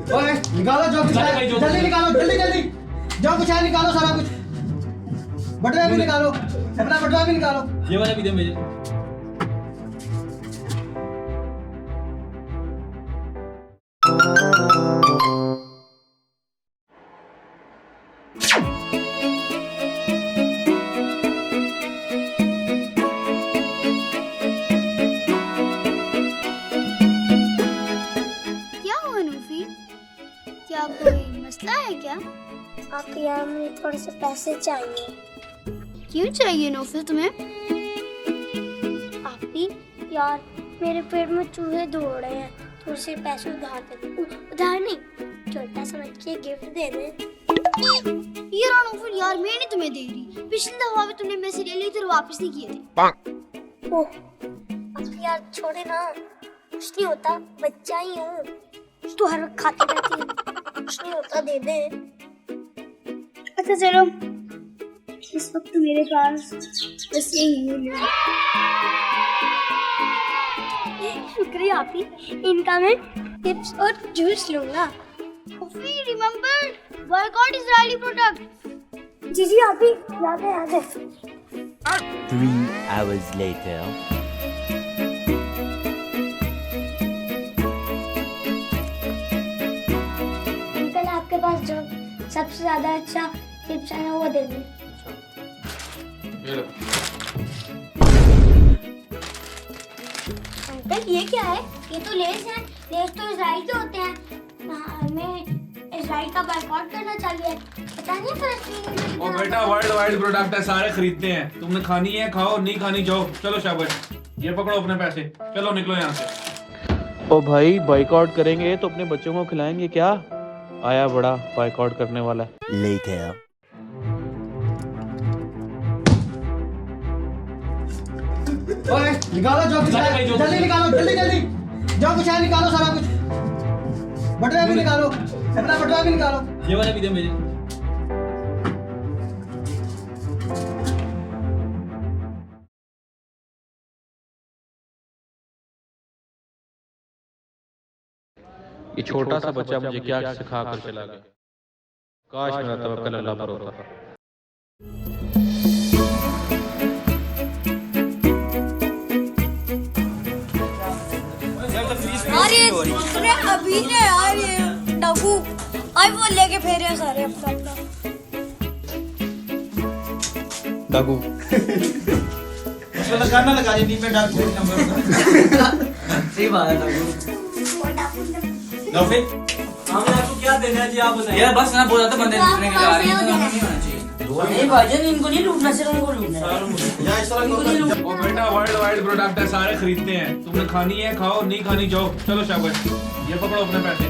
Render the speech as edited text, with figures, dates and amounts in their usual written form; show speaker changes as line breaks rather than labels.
ओए निकालो जो कुछ है, जल्दी निकालो, जल्दी जल्दी जो कुछ है निकालो, सारा कुछ बटुआ भी निकालो, अपना बटुआ भी निकालो।
ये वाला भी दे मुझे।
क्या हुआ नूफी? क्या कोई मसला है क्या?
आपके यार मुझे थोड़े से पैसे चाहिए।
क्यों चाहिए नूफी तुम्हें?
आपी यार मेरे पेट में चूहे दौड़ रहे हैं, थोड़े से पैसे उधार दे दो। उधार नहीं, छोटा समझ के गिफ्ट दे दे।
ये रहा नूफी, यार मैं नहीं तुम्हें दे रही। पिछली दफा भी तुमने मेरे से ले लिए थे और वापस नहीं किए थे।
ओह आपी यार छोड़े ना, कुछ नहीं होता, बच्चा ही हूँ। तू हर वक्त खाती रहती है, कुछ नहीं होता, दे दे।
अच्छा चलो, इस वक्त मेरे पास बस यही है।
शुक्रिया आपी, इनका मैं टिप्स और जूस लूंगा।
नूफी रिमेंबर, बॉयकॉट इजरायली प्रोडक्ट।
जी जी आपी, याद है याद है।
3 hours later.
अंकल आपके पास जो सबसे ज्यादा अच्छा टिप्स है ना वो दे दे। अंकल ये क्या है? ये तो लेस हैं। लेस तो इजराइल के होते हैं। हमें इजराइल का बायकॉट करना चाहिए। पता नहीं फलस्तीन।
ओ बेटा वर्ल्ड वाइड प्रोडक्ट है, सारे खरीदते हैं। तुमने खानी है खाओ, नहीं खानी जाओ। चलो शाबाश, ये पकड़ो अपने पैसे, चलो निकलो यहाँ से।
ओ भाई बाइकआउट करेंगे तो अपने बच्चों को खिलाएंगे क्या? आया बड़ा बाइकआउट करने वाला।
Later.
ओए निकालो जो कुछ है, जल्दी निकालो, जल्दी जल्दी जो कुछ है निकालो, सारा कुछ बटुआ भी निकालो, अपना बटुआ भी निकालो।
ये वाला भी दे मुझे।
ये छोटा सा बच्चा मुझे क्या सिखा कर चला गया। काश मेरा तवक्कल अल्लाह पर होता।
अरे तूने अभी ने यार ये डाकू आईफोन लेके फेरे सारे अपना अपना।
डाकू
उसमें गाना लगा दे, नीचे डाल नंबर।
सही बात है लो फिर हमें आपको क्या देना है जी, आप बताइए। यार बस ना बोला था बंदे लूटने के लिए आ रहे हैं, तो नहीं होना चाहिए।
नहीं भाईजान इनको नहीं लूटना, सिर्फ उनको लूटना है।
या इस तरह
ओ बेटा वर्ल्ड वाइड प्रोडक्ट है, सारे खरीदते हैं। तुमने खानी है खाओ, नहीं खानी जाओ। चलो शाबाश, ये पकड़ो अपने पैसे।